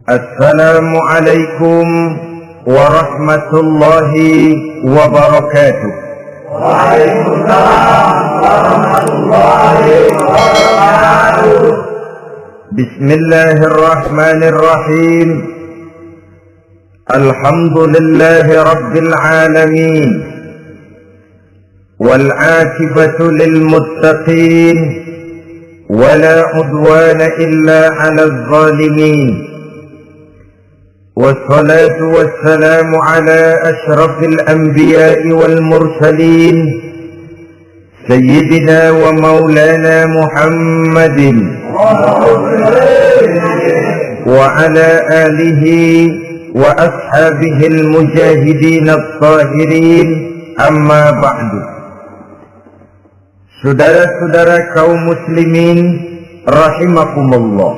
Assalamualaikum warahmatullahi wabarakatuh. Waalaikumsalam warahmatullahi wabarakatuh. Bismillahirrahmanirrahim. Alhamdulillahi rabbil alamin. Wal 'aqibatu lil muttaqin. ولا عدوان إلا على الظالمين والصلاة والسلام على أشرف الأنبياء والمرسلين سيدنا ومولانا محمد وعلى آله وأصحابه المجاهدين الطاهرين أما بعد. Saudara-saudara kaum muslimin rahimakumullah,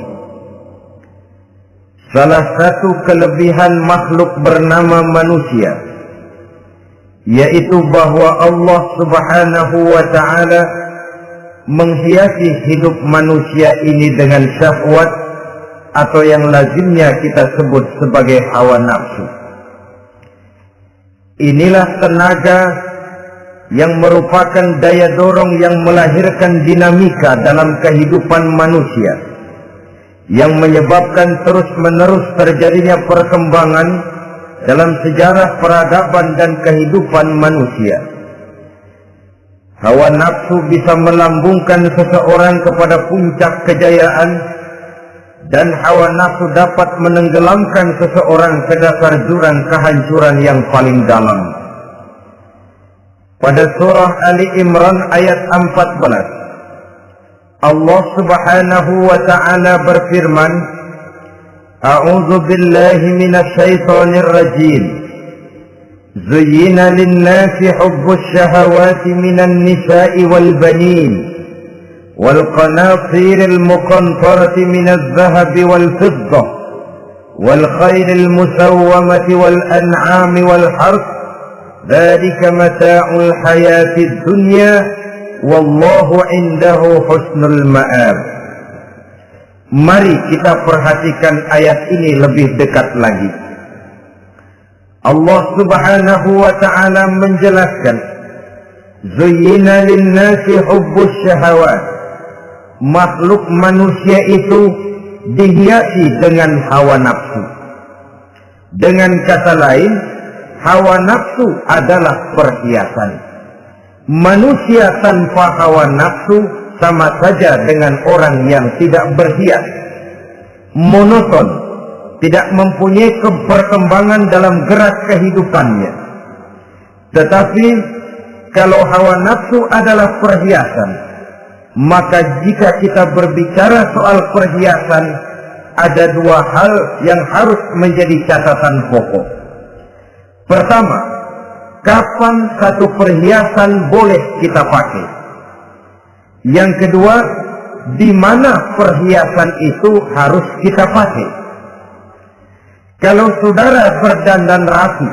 salah satu kelebihan makhluk bernama manusia yaitu bahwa Allah subhanahu wa ta'ala menghiasi hidup manusia ini dengan syahwat atau yang lazimnya kita sebut sebagai hawa nafsu. Inilah tenaga yang merupakan daya dorong yang melahirkan dinamika dalam kehidupan manusia, yang menyebabkan terus-menerus terjadinya perkembangan dalam sejarah peradaban dan kehidupan manusia. Hawa nafsu bisa melambungkan seseorang kepada puncak kejayaan, dan hawa nafsu dapat menenggelamkan seseorang ke dasar jurang kehancuran yang paling dalam. Pada surah Ali Imran ayat 14, Allah subhanahu wa ta'ala berfirman, A'udzu billahi minasy syaithanir rajim. Zuyyina lin-nasi hubbus syahawati minan nisa'i wal banin wal qanatiril muqantarati minadh dhahabi wal fiddah wal khayril musawwamati wal an'ami wal harth. Dzalika mata'ul hayatid dunya wallahu 'indahu husnul ma'ab. Mari kita perhatikan ayat ini lebih dekat lagi. Allah subhanahu wa ta'ala menjelaskan, Zuyyina lin-nasi hubbus syahawat. Makhluk manusia itu dihiasi dengan hawa nafsu. Dengan kata lain, hawa nafsu adalah perhiasan. Manusia tanpa hawa nafsu sama saja dengan orang yang tidak berhias, monoton, tidak mempunyai perkembangan dalam gerak kehidupannya. Tetapi kalau hawa nafsu adalah perhiasan, maka jika kita berbicara soal perhiasan, ada dua hal yang harus menjadi catatan pokok. Pertama, kapan satu perhiasan boleh kita pakai? Yang kedua, di mana perhiasan itu harus kita pakai? Kalau saudara berdandan rapi,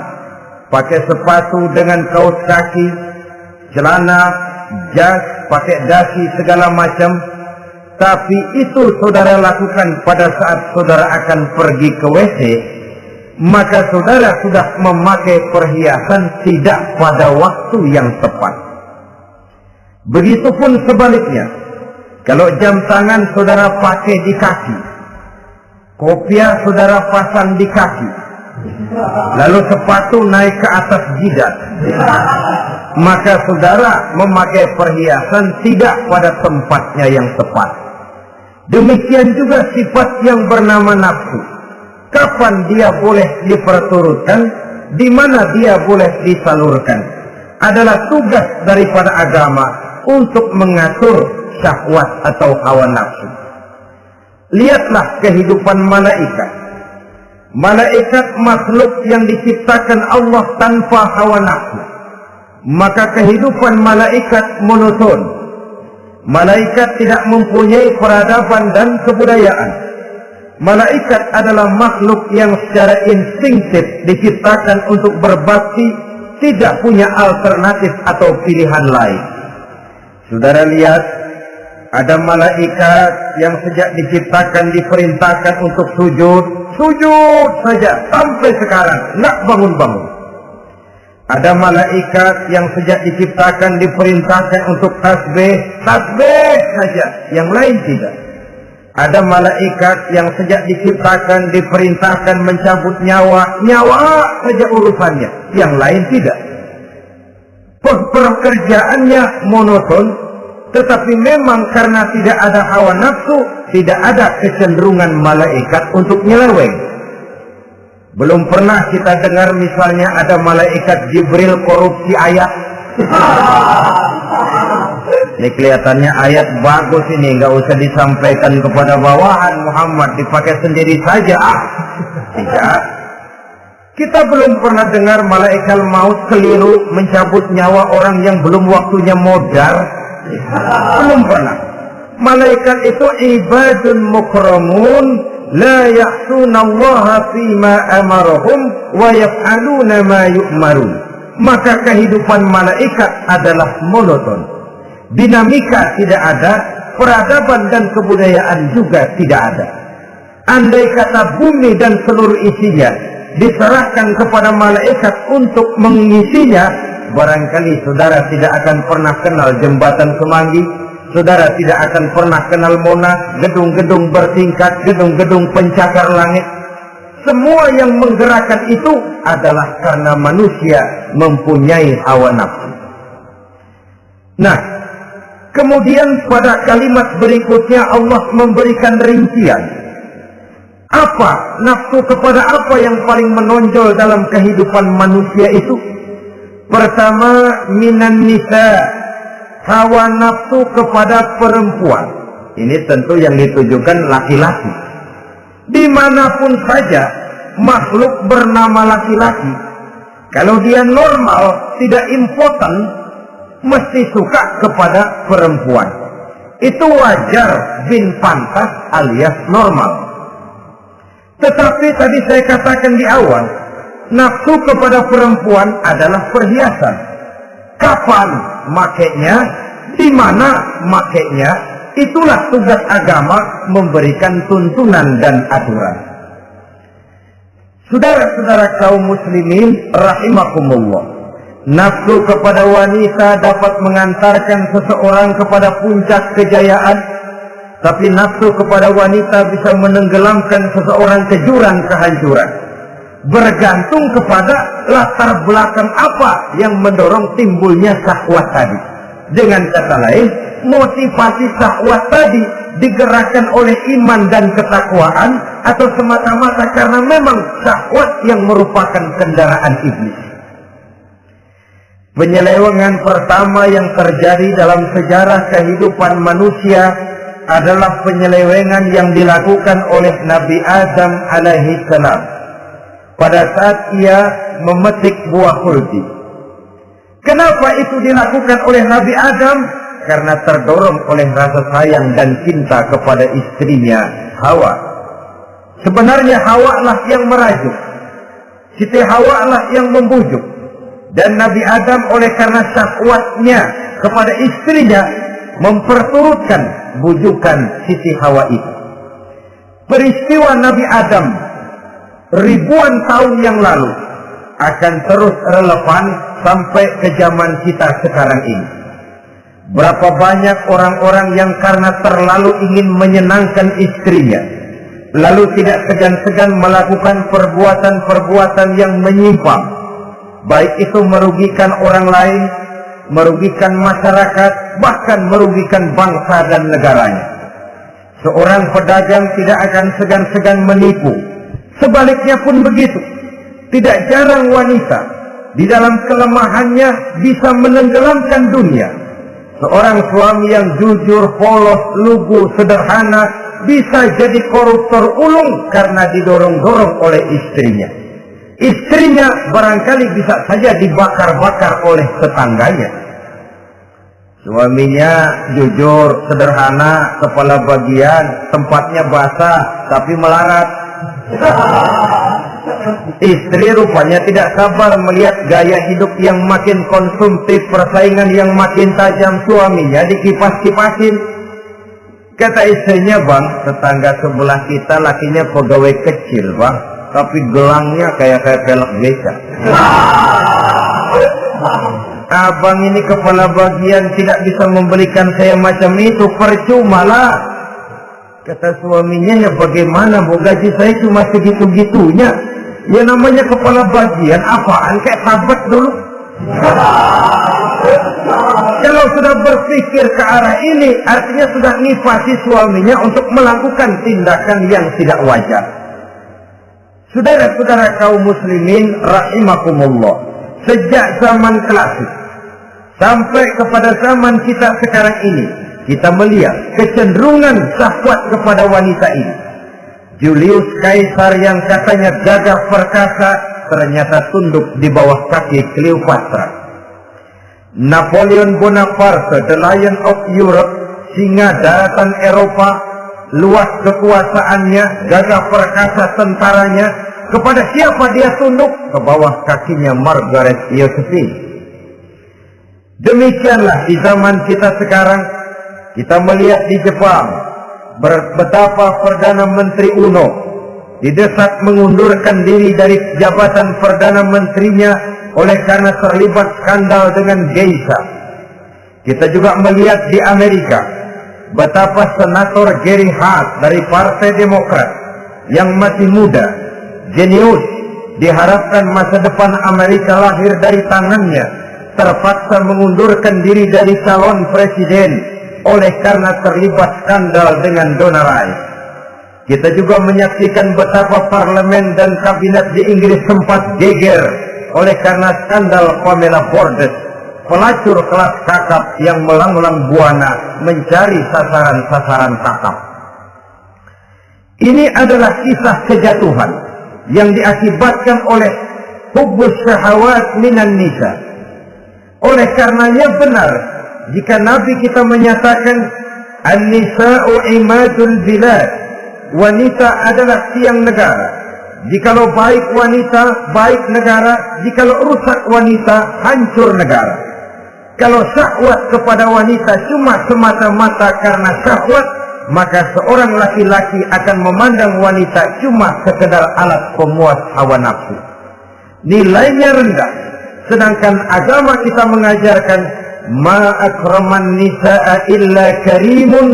pakai sepatu dengan kaos kaki, celana, jas, pakai dasi segala macam, tapi itu saudara lakukan pada saat saudara akan pergi ke WC, maka saudara sudah memakai perhiasan tidak pada waktu yang tepat. Begitupun sebaliknya, kalau jam tangan saudara pakai di kaki, kopiah saudara pasang di kaki, lalu sepatu naik ke atas jidat, maka saudara memakai perhiasan tidak pada tempatnya yang tepat. Demikian juga sifat yang bernama nafsu. Kapan dia boleh diperturutkan, di mana dia boleh disalurkan, adalah tugas daripada agama untuk mengatur syahwat atau hawa nafsu. Lihatlah kehidupan malaikat. Malaikat makhluk yang diciptakan Allah tanpa hawa nafsu. Maka kehidupan malaikat monoton. Malaikat tidak mempunyai peradaban dan kebudayaan. Malaikat adalah makhluk yang secara instinktif diciptakan untuk berbakti, tidak punya alternatif atau pilihan lain. Saudara lihat ada malaikat yang sejak diciptakan diperintahkan untuk sujud, sujud saja sampai sekarang, nggak bangun-bangun. Ada malaikat yang sejak diciptakan diperintahkan untuk tasbih, tasbih saja, yang lain tidak. Ada malaikat yang sejak diciptakan diperintahkan mencabut nyawa, nyawa saja urusannya, yang lain tidak. Pekerjaannya monoton, tetapi memang karena tidak ada hawa nafsu, tidak ada kecenderungan malaikat untuk nyeleweng. Belum pernah kita dengar misalnya ada malaikat Jibril korupsi ayat. Ini kelihatannya ayat bagus ini, nggak usah disampaikan kepada bawahan Muhammad, dipakai sendiri saja. Tidak. Kita belum pernah dengar malaikat maut keliru mencabut nyawa orang yang belum waktunya modar. Belum pernah. Malaikat itu ibadun mukramun, la ya'sunallaha fima amarahum wa yaf'aluna ma yu'marun. Maka kehidupan malaikat adalah monoton. Dinamika tidak ada, peradaban dan kebudayaan juga tidak ada. Andai kata bumi dan seluruh isinya diserahkan kepada malaikat untuk mengisinya, barangkali saudara tidak akan pernah kenal jembatan Semanggi, saudara tidak akan pernah kenal Monas, gedung-gedung bertingkat, gedung-gedung pencakar langit. Semua yang menggerakkan itu adalah karena manusia mempunyai hawa nafsu. Nah, kemudian pada kalimat berikutnya Allah memberikan rincian. Apa nafsu kepada apa yang paling menonjol dalam kehidupan manusia itu? Pertama, minan nisa, hawa nafsu kepada perempuan. Ini tentu yang ditujukan laki-laki. Dimanapun saja makhluk bernama laki-laki, kalau dia normal, tidak impoten, mesti suka kepada perempuan. Itu wajar, bin pantas alias normal. Tetapi tadi saya katakan di awal, nafsu kepada perempuan adalah perhiasan. Kapan makainya, di mana makainya, itulah tugas agama memberikan tuntunan dan aturan. Saudara-saudara kaum muslimin rahimakumullah, nafsu kepada wanita dapat mengantarkan seseorang kepada puncak kejayaan, tapi nafsu kepada wanita bisa menenggelamkan seseorang ke jurang kehancuran. Bergantung kepada latar belakang apa yang mendorong timbulnya syahwat tadi. Dengan kata lain, motivasi syahwat tadi digerakkan oleh iman dan ketakwaan, atau semata-mata karena memang syahwat yang merupakan kendaraan iblis. Penyelewengan pertama yang terjadi dalam sejarah kehidupan manusia adalah penyelewengan yang dilakukan oleh Nabi Adam alaihi salam pada saat ia memetik buah khuldi. Kenapa itu dilakukan oleh Nabi Adam? Karena terdorong oleh rasa sayang dan cinta kepada istrinya Hawa. Sebenarnya Hawa lah yang merajuk, Siti Hawa lah yang membujuk, dan Nabi Adam oleh karena syahwatnya kepada istrinya memperturutkan bujukan Siti Hawa itu. Peristiwa Nabi Adam ribuan tahun yang lalu akan terus relevan sampai ke zaman kita sekarang ini. Berapa banyak orang-orang yang karena terlalu ingin menyenangkan istrinya, lalu tidak segan-segan melakukan perbuatan-perbuatan yang menyimpang, baik itu merugikan orang lain, merugikan masyarakat, bahkan merugikan bangsa dan negaranya. Seorang pedagang tidak akan segan-segan menipu. Sebaliknya pun begitu. Tidak jarang wanita di dalam kelemahannya bisa menenggelamkan dunia. Seorang suami yang jujur, polos, lugu, sederhana bisa jadi koruptor ulung karena didorong-dorong oleh istrinya. Istrinya barangkali bisa saja dibakar-bakar oleh tetangganya. Suaminya jujur, sederhana, kepala bagian, tempatnya basah tapi melarat. Istri rupanya tidak sabar melihat gaya hidup yang makin konsumtif, persaingan yang makin tajam. Suaminya dikipas-kipasin. Kata istrinya, bang, tetangga sebelah kita lakinya pegawai kecil, bang, tapi gelangnya kayak pelek beca. Abang ini kepala bagian tidak bisa membelikan saya macam itu, percuma lah. Kata suaminya, ya bagaimana, bu, gaji saya cuma segitu-gitunya. Ya namanya kepala bagian, apaan, kayak tabat dulu. Kalau sudah berpikir ke arah ini, artinya sudah nifasi suaminya untuk melakukan tindakan yang tidak wajar. Saudara-saudara kaum muslimin rahimakumullah, sejak zaman klasik sampai kepada zaman kita sekarang ini, kita melihat kecenderungan syahwat kepada wanita ini. Julius Caesar yang katanya gagah perkasa ternyata tunduk di bawah kaki Cleopatra. Napoleon Bonaparte, the Lion of Europe, singa daratan Eropa, luas kekuasaannya, gagah perkasa tentaranya, kepada siapa dia tunduk? Ke bawah kakinya Margaret Josephine. Demikianlah di zaman kita sekarang, kita melihat di Jepang, betapa Perdana Menteri Uno didesak mengundurkan diri dari jabatan Perdana Menterinya oleh karena terlibat skandal dengan geisha. Kita juga melihat di Amerika betapa Senator Gary Hart dari Partai Demokrat yang masih muda, jenius, diharapkan masa depan Amerika lahir dari tangannya, terpaksa mengundurkan diri dari calon presiden oleh karena terlibat skandal dengan donor rights. Kita juga menyaksikan betapa parlemen dan kabinet di Inggris sempat geger oleh karena skandal Pamela Bordes, pelacur kelas kakap yang melanglang buana mencari sasaran-sasaran kakap. Ini adalah kisah kejatuhan yang diakibatkan oleh hubbus syahawat minan nisa. Oleh karenanya benar jika Nabi kita menyatakan an-nisa'u imadul bilad, wanita adalah tiang negara. Jikalau baik wanita, baik negara. Jikalau rusak wanita, hancur negara. Kalau syahwat kepada wanita cuma semata-mata karena syahwat, maka seorang laki-laki akan memandang wanita cuma sekedar alat pemuas hawa nafsu. Nilainya rendah. Sedangkan agama kita mengajarkan ma akraman nisa'a illa karimun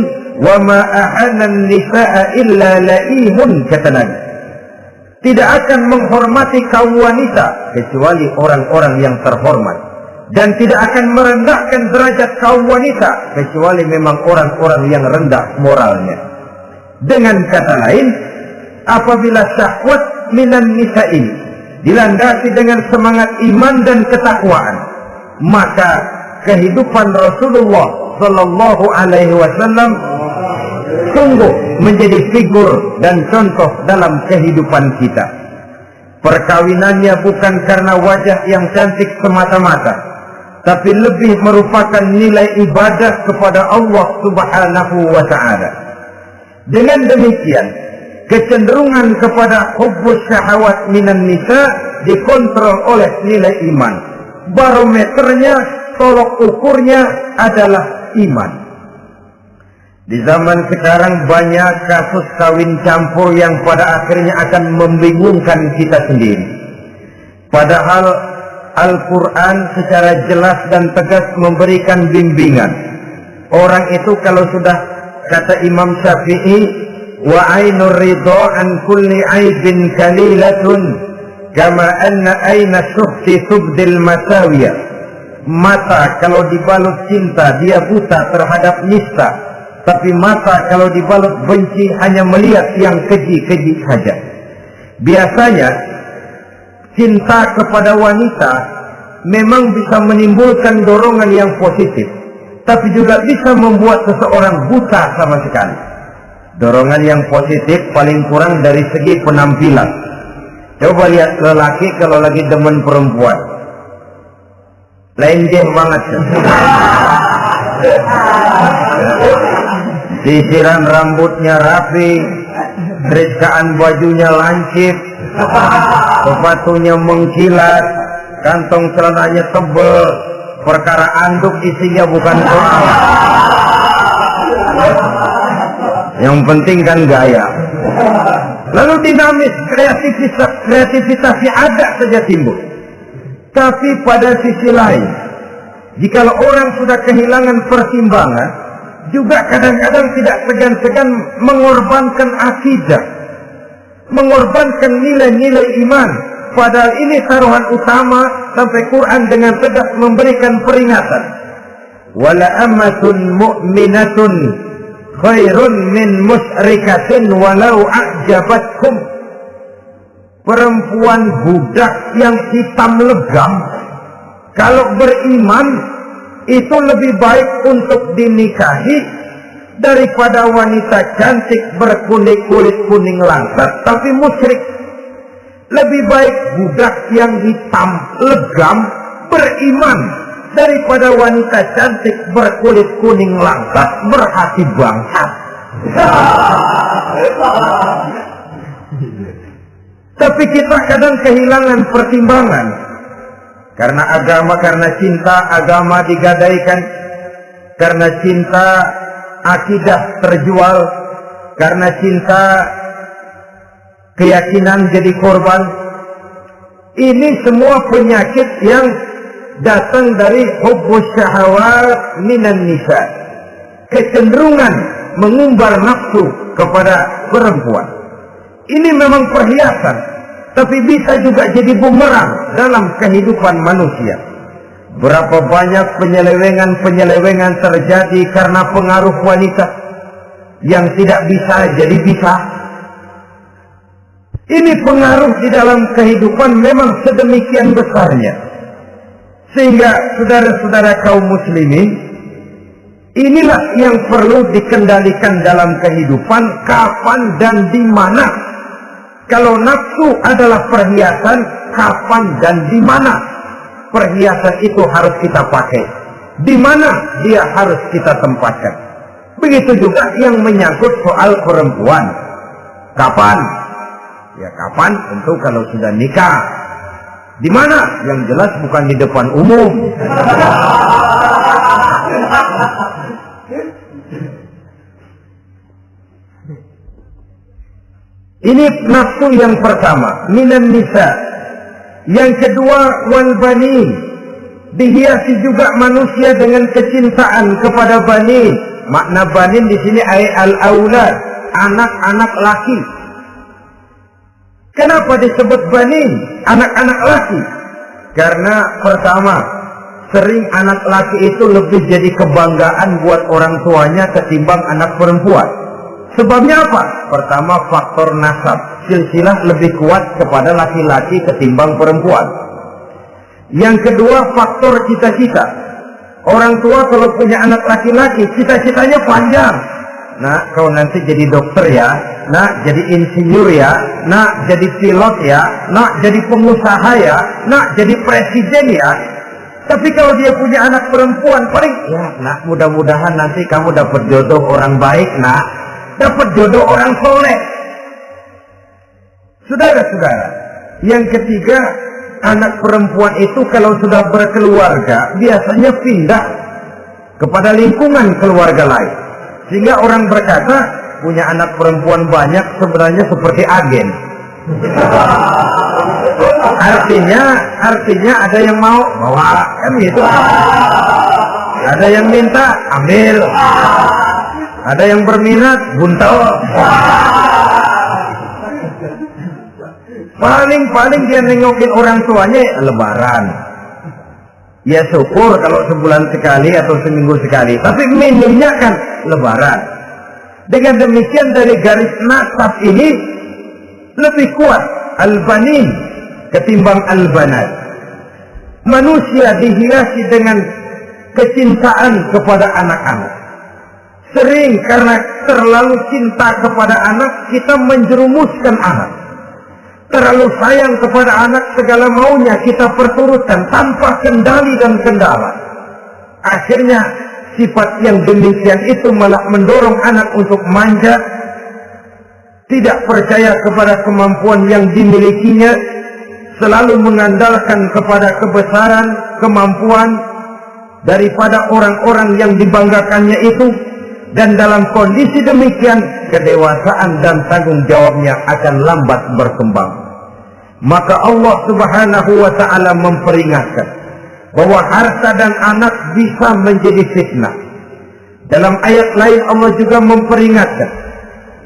wa ma ahanan nisa'a illa laimun, kata Nabi. Tidak akan menghormati kaum wanita kecuali orang-orang yang terhormat, dan tidak akan merendahkan derajat kaum wanita kecuali memang orang-orang yang rendah moralnya. Dengan kata lain, apabila syahwat minan nisa ini dilandasi dengan semangat iman dan ketakwaan, maka kehidupan Rasulullah Sallallahu Alaihi Wasallam sungguh menjadi figur dan contoh dalam kehidupan kita. Perkawinannya bukan karena wajah yang cantik semata-mata, tapi lebih merupakan nilai ibadah kepada Allah Subhanahu wa Ta'ala. Dengan demikian, kecenderungan kepada hubbus syahawat minan nisa dikontrol oleh nilai iman. Barometernya, tolok ukurnya adalah iman. Di zaman sekarang banyak kasus kawin campur yang pada akhirnya akan membingungkan kita sendiri. Padahal Al-Quran secara jelas dan tegas memberikan bimbingan. Orang itu kalau sudah, kata Imam Syafi'i, wa ainur ridha an kulli aibin kalilatun kama anna aina syuhti tubdil masawiyah. Mata kalau dibalut cinta dia buta terhadap nista, tapi mata kalau dibalut benci hanya melihat yang keji-keji saja. Biasanya cinta kepada wanita memang bisa menimbulkan dorongan yang positif, tapi juga bisa membuat seseorang buta sama sekali. Dorongan yang positif paling kurang dari segi penampilan. Coba lihat lelaki kalau lagi demen perempuan, lenjeh banget. Sisiran rambutnya rapi, terikaan bajunya lancip, sepatunya mengkilat, kantong celananya tebal, perkara anduk isinya bukan soal. Yang penting kan gaya. Lalu dinamis, kreativitasnya ada saja timbul. Tapi pada sisi lain, jika orang sudah kehilangan pertimbangan, juga kadang-kadang tidak segan-segan mengorbankan akidah, mengorbankan nilai-nilai iman. Padahal ini taruhan utama, sampai Quran dengan tegas memberikan peringatan. Wala ammatun mu'minatun khairun min musyrikatin walau a'jabatkum. Perempuan budak yang hitam legam, kalau beriman itu lebih baik untuk dinikahi daripada wanita cantik berkulit kuning langsat tapi musyrik. Lebih baik budak yang hitam legam beriman daripada wanita cantik berkulit kuning langsat berhati bangsat. Tapi kita kadang kehilangan pertimbangan. Karena agama, karena cinta agama digadaikan. Karena cinta akidah terjual. Karena cinta keyakinan jadi korban. Ini semua penyakit yang datang dari hubbus syahawat minan nisa. Kecenderungan mengumbar nafsu kepada perempuan. Ini memang perhiasan, tapi bisa juga jadi bumerang dalam kehidupan manusia. Berapa banyak penyelewengan terjadi karena pengaruh wanita yang tidak bisa jadi bisa. Ini pengaruh di dalam kehidupan memang sedemikian besarnya. Sehingga saudara-saudara kaum muslimin, inilah yang perlu dikendalikan dalam kehidupan, kapan dan di mana. Kalau nafsu adalah perhiasan, kapan dan di mana perhiasan itu harus kita pakai, di mana dia harus kita tempatkan. Begitu juga yang menyangkut soal perempuan. Kapan? Ya kapan? Tentu kalau sudah nikah. Di mana? Yang jelas bukan di depan umum. Ini nafsu yang pertama, minan nisa. Yang kedua, wal banin. Dihiasi juga manusia dengan kecintaan kepada banin. Makna banin di sini ay al-aulad, anak-anak laki. Kenapa disebut banin, anak-anak laki? Karena pertama, sering anak laki itu lebih jadi kebanggaan buat orang tuanya ketimbang anak perempuan. Sebabnya apa? Pertama, faktor nasab. Silsilah lebih kuat kepada laki-laki ketimbang perempuan. Yang kedua, faktor cita-cita. Orang tua kalau punya anak laki-laki, cita-citanya panjang. Nak, kau nanti jadi dokter ya. Nak, jadi insinyur ya. Nak, jadi pilot ya. Nak, jadi pengusaha ya. Nak, jadi presiden ya. Tapi kalau dia punya anak perempuan, paling, ya nak, mudah-mudahan nanti kamu dapat jodoh orang baik, nak. Dapat jodoh orang soleh. Saudara-saudara, yang ketiga, anak perempuan itu kalau sudah berkeluarga biasanya pindah kepada lingkungan keluarga lain. Sehingga orang berkata punya anak perempuan banyak sebenarnya seperti agen. Artinya ada yang mau bawa, kan gitu. Ada yang minta ambil. Ada yang berminat, buntel. Paling dia nengokin orang tuanya lebaran. Ya syukur kalau sebulan sekali atau seminggu sekali. Tapi minimnya kan lebaran. Dengan demikian dari garis nasab ini lebih kuat al-banin ketimbang al-banat. Manusia dihiasi dengan kecintaan kepada anak-anak. Sering karena terlalu cinta kepada anak, kita menjerumuskan anak. Terlalu sayang kepada anak, segala maunya kita perturutkan tanpa kendali dan kendala. Akhirnya sifat yang demikian itu malah mendorong anak untuk manja, tidak percaya kepada kemampuan yang dimilikinya, selalu mengandalkan kepada kebesaran, kemampuan daripada orang-orang yang dibanggakannya itu. Dan dalam kondisi demikian, kedewasaan dan tanggung jawabnya akan lambat berkembang. Maka Allah Subhanahu wa ta'ala memperingatkan bahwa harta dan anak bisa menjadi fitnah. Dalam ayat lain Allah juga memperingatkan,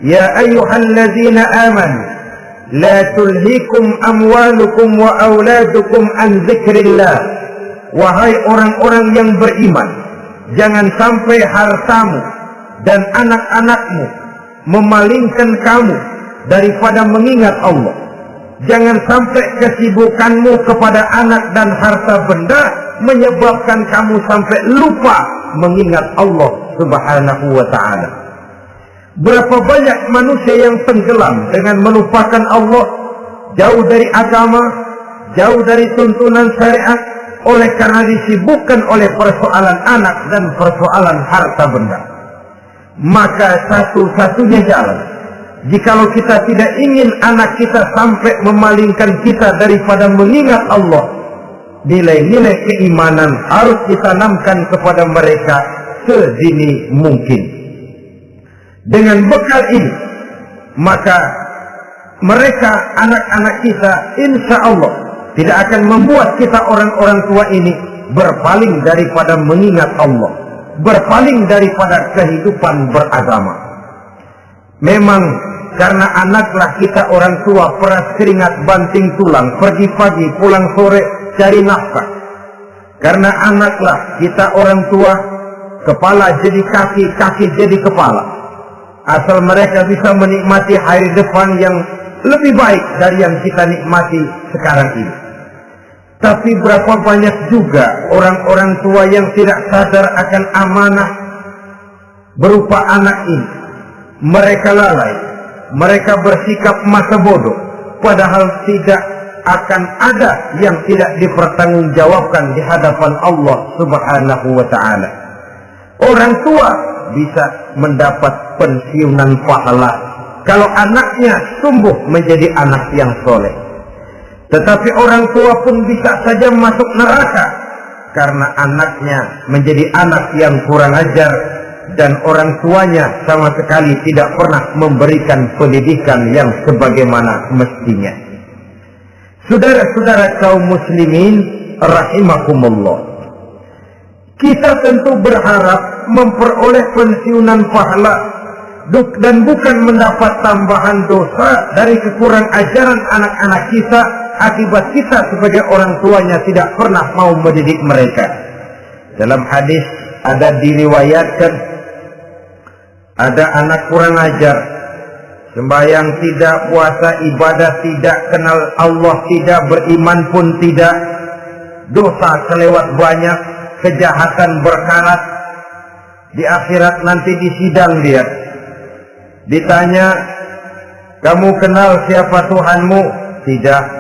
ya ayyuhalladzina amanu la tulhikum amwalukum wa auladukum an dzikrillah. Wahai orang-orang yang beriman, jangan sampai hartamu dan anak-anakmu memalingkan kamu daripada mengingat Allah. Jangan sampai kesibukanmu kepada anak dan harta benda menyebabkan kamu sampai lupa mengingat Allah Subhanahu wa ta'ala. Berapa banyak manusia yang tenggelam dengan melupakan Allah, jauh dari agama, jauh dari tuntunan syariat, oleh karena disibukkan oleh persoalan anak dan persoalan harta benda. Maka satu-satunya jalan, jikalau kita tidak ingin anak kita sampai memalingkan kita daripada mengingat Allah, nilai-nilai keimanan harus ditanamkan kepada mereka sedini mungkin. Dengan bekal ini, maka mereka, anak-anak kita, insya Allah tidak akan membuat kita orang-orang tua ini berpaling daripada mengingat Allah, berpaling daripada kehidupan beragama. Memang karena anaklah kita orang tua peras keringat banting tulang, pergi pagi pulang sore cari nafkah. Karena anaklah kita orang tua, kepala jadi kaki, kaki jadi kepala. Asal mereka bisa menikmati hari depan yang lebih baik dari yang kita nikmati sekarang ini. Tapi berapa banyak juga orang-orang tua yang tidak sadar akan amanah berupa anak ini. Mereka lalai, mereka bersikap masa bodoh, padahal tidak akan ada yang tidak dipertanggungjawabkan di hadapan Allah Subhanahu wa ta'ala. Orang tua bisa mendapat pensiunan pahala kalau anaknya tumbuh menjadi anak yang soleh. Tetapi orang tua pun bisa saja masuk neraka karena anaknya menjadi anak yang kurang ajar dan orang tuanya sama sekali tidak pernah memberikan pendidikan yang sebagaimana mestinya. Saudara-saudara kaum muslimin rahimakumullah, kita tentu berharap memperoleh pensiunan pahala dan bukan mendapat tambahan dosa dari kekurang ajaran anak-anak kita akibat kita sebagai orang tuanya tidak pernah mau mendidik mereka. Dalam hadis ada diriwayatkan, ada anak kurang ajar, sembahyang tidak, puasa ibadah tidak, kenal Allah tidak, beriman pun tidak, dosa kelewat banyak, kejahatan berkarat. Di akhirat nanti disidang dia, ditanya, kamu kenal siapa Tuhanmu? Tidak.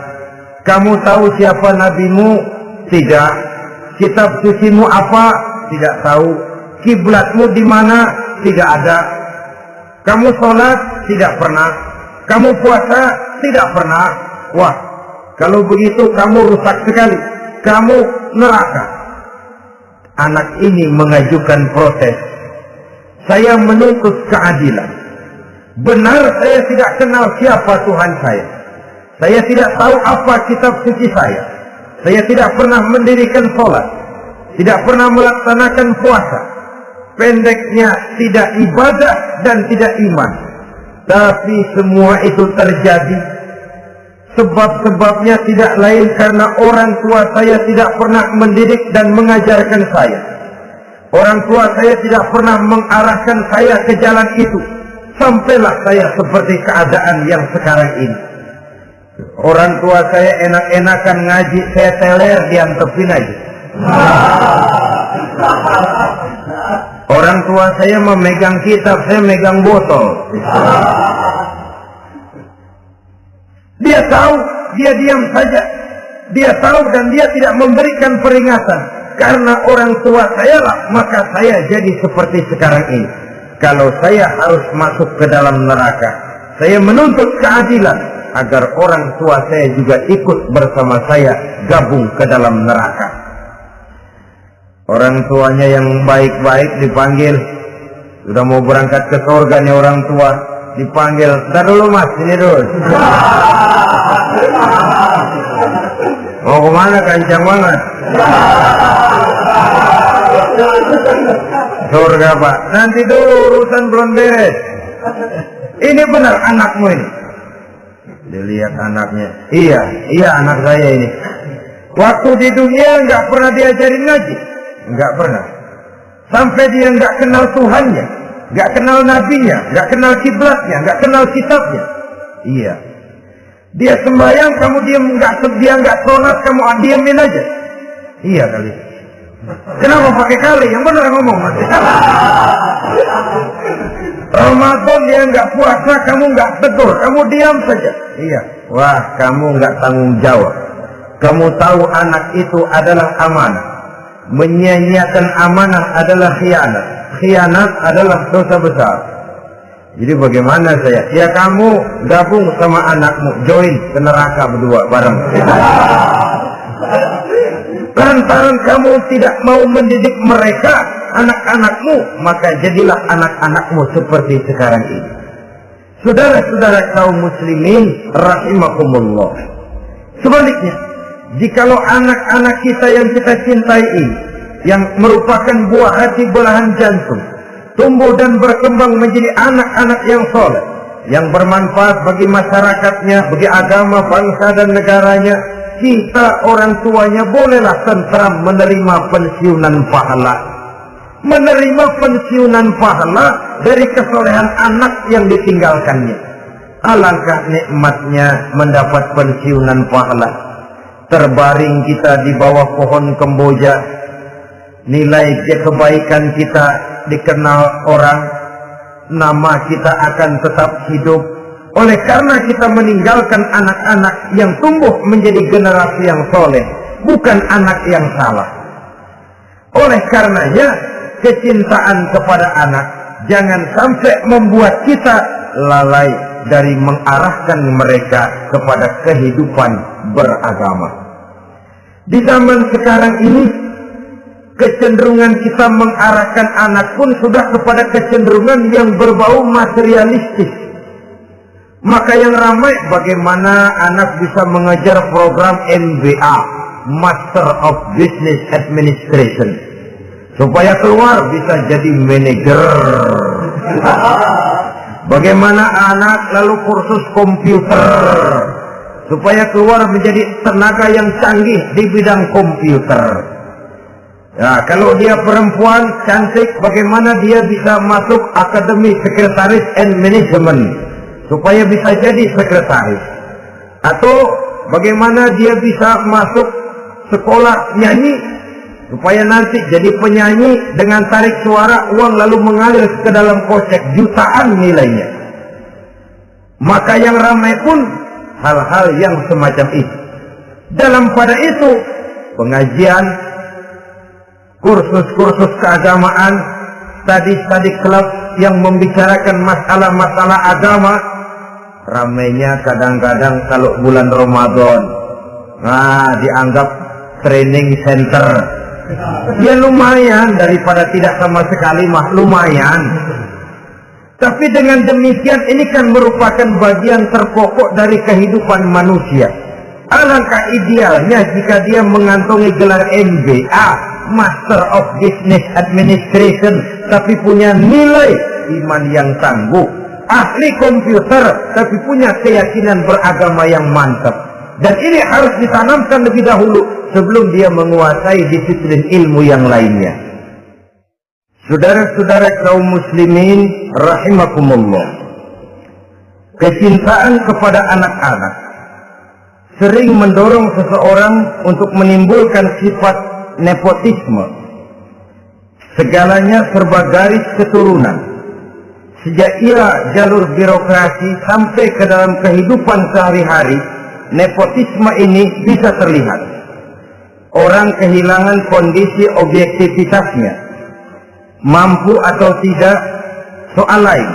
Kamu tahu siapa nabimu? Tidak. Kitab sucimu apa? Tidak tahu. Kiblatmu di mana? Tidak ada. Kamu sholat? Tidak pernah. Kamu puasa? Tidak pernah. Wah, kalau begitu kamu rusak sekali. Kamu neraka. Anak ini mengajukan protes. Saya menuntut keadilan. Benar saya tidak kenal siapa Tuhan saya. Saya tidak tahu apa kitab suci saya. Saya tidak pernah mendirikan sholat. Tidak pernah melaksanakan puasa. Pendeknya tidak ibadah dan tidak iman. Tapi semua itu terjadi. Sebab-sebabnya tidak lain karena orang tua saya tidak pernah mendidik dan mengajarkan saya. Orang tua saya tidak pernah mengarahkan saya ke jalan itu. Sampailah saya seperti keadaan yang sekarang ini. Orang tua saya enak-enakan ngaji, saya teler diantepin aja. Orang tua saya memegang kitab, saya megang botol. Dia tahu, dia diam saja. Dia tahu dan dia tidak memberikan peringatan. Karena orang tua saya lah, maka saya jadi seperti sekarang ini. Kalau saya harus masuk ke dalam neraka, saya menuntut keadilan agar orang tua saya juga ikut bersama saya gabung ke dalam neraka. Orang tuanya yang baik-baik dipanggil, Sudah mau berangkat ke surga nih orang tua, dipanggil, "Ntar dulu mas, ini dulu." Mau kemana, kencang banget? Surga pak, nanti dulu urusan belum beres. Ini benar anakmu ini. Dilihat anaknya, iya anak saya ini. Waktu di dunia nggak pernah diajarin ngaji, nggak pernah. Sampai dia nggak kenal Tuhannya, nggak kenal nabinya, nggak kenal kiblatnya, nggak kenal kitabnya. Iya. Dia sembahyang, kamu dia nggak sholat, kamu diamin aja. Iya kali. Kenapa pakai kali? Yang benar ngomong. Ramadan dia nggak puasa, kamu nggak tegur, kamu diam saja. Iya. Wah, kamu nggak tanggung jawab. Kamu tahu anak itu adalah amanah. Menyia-nyiakan amanah adalah khianat. Khianat adalah dosa besar. Jadi bagaimana saya? Ya kamu gabung sama anakmu, join ke neraka berdua bareng. Lantaran kamu tidak mau mendidik mereka, anak-anakmu, maka jadilah anak-anakmu seperti sekarang ini. Saudara-saudara kaum muslimin rahimakumullah. Sebaliknya, jikalau anak-anak kita yang kita cintai ini, yang merupakan buah hati belahan jantung, tumbuh dan berkembang menjadi anak-anak yang soleh, yang bermanfaat bagi masyarakatnya, bagi agama, bangsa dan negaranya, kita orang tuanya bolehlah tentram menerima pensiunan pahala. Menerima pensiunan pahala dari kesolehan anak yang ditinggalkannya. Alangkah nikmatnya mendapat pensiunan pahala. Terbaring kita di bawah pohon kemboja, nilai kebaikan kita dikenal orang, nama kita akan tetap hidup. Oleh karena kita meninggalkan anak-anak yang tumbuh menjadi generasi yang soleh, bukan anak yang salah. Oleh karenanya, kecintaan kepada anak jangan sampai membuat kita lalai dari mengarahkan mereka kepada kehidupan beragama. Di zaman sekarang ini, kecenderungan kita mengarahkan anak pun sudah kepada kecenderungan yang berbau materialistis. Maka yang ramai bagaimana anak bisa mengejar program MBA, Master of Business Administration, supaya keluar bisa jadi manajer. Bagaimana anak lalu kursus komputer, supaya keluar menjadi tenaga yang canggih di bidang komputer. Ya, kalau dia perempuan cantik, bagaimana dia bisa masuk Akademi Sekretaris and Management, supaya bisa jadi sekretaris. Atau bagaimana dia bisa masuk sekolah nyanyi, supaya nanti jadi penyanyi dengan tarik suara, uang lalu mengalir ke dalam kocek jutaan nilainya. Maka yang ramai pun hal-hal yang semacam itu. Dalam pada itu, pengajian, kursus-kursus keagamaan, study club yang membicarakan masalah-masalah agama, ramainya kadang-kadang kalau bulan Ramadan, dianggap training center. Ya lumayan, daripada tidak sama sekali mah lumayan. Tapi dengan demikian ini kan merupakan bagian terpokok dari kehidupan manusia. Alangkah idealnya jika dia mengantongi gelar MBA, Master of Business Administration, tapi punya nilai iman yang tangguh, ahli komputer, tapi punya keyakinan beragama yang mantap. Dan ini harus ditanamkan lebih dahulu sebelum dia menguasai disiplin ilmu yang lainnya. Saudara-saudara kaum muslimin rahimakumullah, kecintaan kepada anak-anak sering mendorong seseorang untuk menimbulkan sifat nepotisme. Segalanya serba garis keturunan. Sejak era jalur birokrasi sampai ke dalam kehidupan sehari-hari, nepotisme ini bisa terlihat. Orang kehilangan kondisi objektivitasnya. Mampu atau tidak soal lain.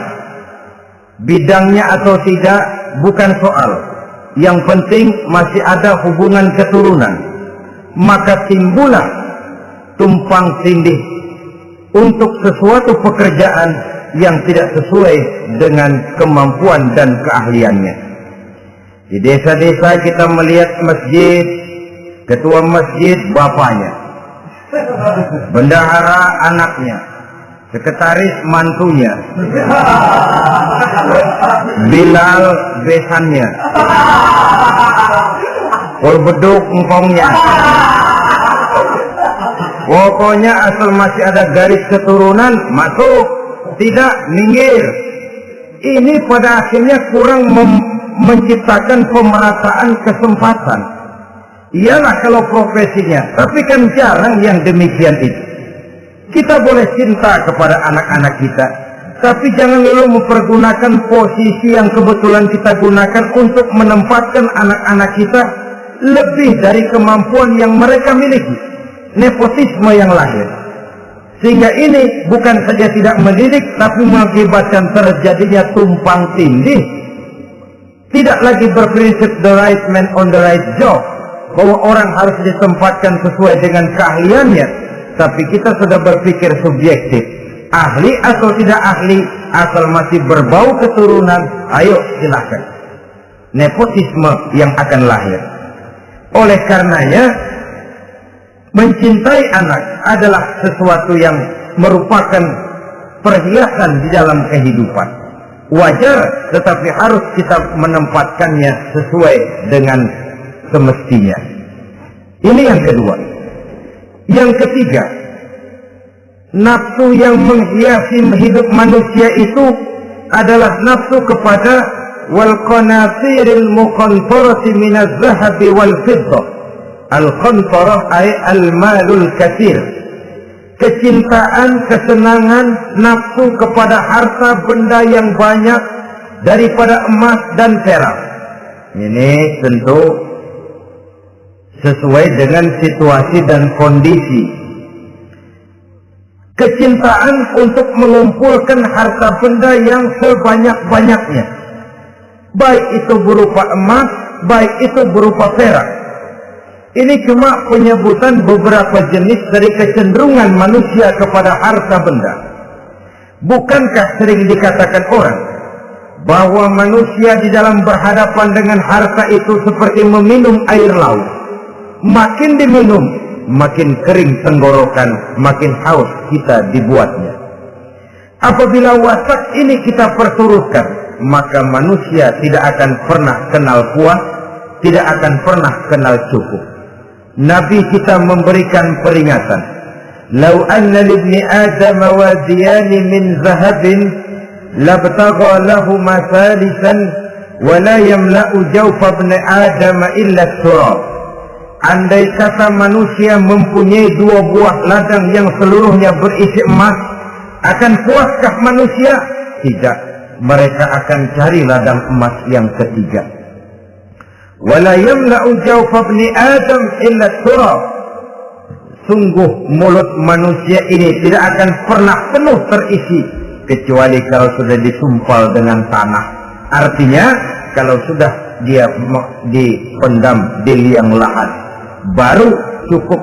Bidangnya atau tidak bukan soal. Yang penting masih ada hubungan keturunan. Maka timbullah tumpang tindih untuk sesuatu pekerjaan yang tidak sesuai dengan kemampuan dan keahliannya. Di desa-desa kita melihat masjid, ketua masjid bapaknya, bendahara anaknya, sekretaris mantunya, Bilal besannya, Kolbeduk engkongnya. Pokoknya asal masih ada garis keturunan masuk, tidak minggir. Ini pada akhirnya kurang menciptakan pemerataan kesempatan. Iyalah kalau profesinya, tapi kan jarang yang demikian itu. Kita boleh cinta kepada anak-anak kita, tapi jangan lalu mempergunakan posisi yang kebetulan kita gunakan untuk menempatkan anak-anak kita lebih dari kemampuan yang mereka miliki. Nepotisme yang lahir. Sehingga ini bukan saja tidak mendidik, tapi mengakibatkan terjadinya tumpang tindih. Tidak lagi berprinsip the right man on the right job, bahwa orang harus ditempatkan sesuai dengan keahliannya, tapi kita sudah berpikir subjektif, ahli atau tidak ahli, asal masih berbau keturunan, ayo silakan. Nepotisme yang akan lahir. Oleh karenanya, mencintai anak adalah sesuatu yang merupakan perhiasan di dalam kehidupan. Wajar, tetapi harus kita menempatkannya sesuai dengan semestinya. Ini yang kedua. Yang ketiga, nafsu yang menghiasi hidup manusia itu adalah nafsu kepada wal qanatiril muqantarati minaz zahabi wal fiddah. Al-qantarah ay al-malul katsir. Kecintaan, kesenangan, nafsu kepada harta benda yang banyak daripada emas dan perak. Ini tentu sesuai dengan situasi dan kondisi. Kecintaan untuk mengumpulkan harta benda yang sebanyak-banyaknya, baik itu berupa emas, baik itu berupa perak. Ini cuma penyebutan beberapa jenis dari kecenderungan manusia kepada harta benda. Bukankah sering dikatakan orang bahwa manusia di dalam berhadapan dengan harta itu seperti meminum air laut. Makin diminum, makin kering tenggorokan, makin haus kita dibuatnya. Apabila watak ini kita perturutkan, maka manusia tidak akan pernah kenal puas, tidak akan pernah kenal cukup. Nabi kita memberikan peringatan. Lau anna libni Adam wadiyani min zahabin labtagha lahuma thalithan wa la yamla'u jawfa ibni Adam illa turab. Andai kata manusia mempunyai dua buah ladang yang seluruhnya berisi emas, akan puaskah manusia? Tidak. Mereka akan cari ladang emas yang ketiga. Wala yamla'u jawfa ibni Adam illa turab. Sungguh mulut manusia ini tidak akan pernah penuh terisi kecuali kalau sudah disumpal dengan tanah. Artinya kalau sudah dia dipendam di liang lahat baru cukup.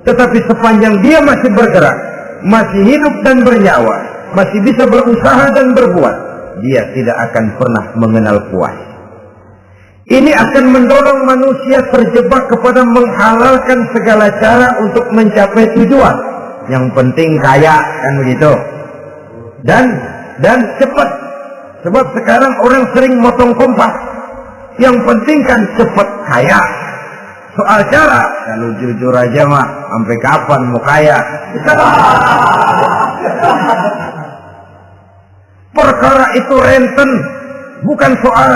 Tetapi sepanjang dia masih bergerak, masih hidup dan bernyawa, masih bisa berusaha dan berbuat, dia tidak akan pernah mengenal puas. Ini akan mendorong manusia terjebak kepada menghalalkan segala cara untuk mencapai tujuan. Yang penting kaya, kan begitu. Dan cepat. Sebab sekarang orang sering motong kompas. Yang penting kan cepat kaya. Soal cara, kalau jujur aja mah, sampai kapan mau kaya? Perkara itu renten, bukan soal.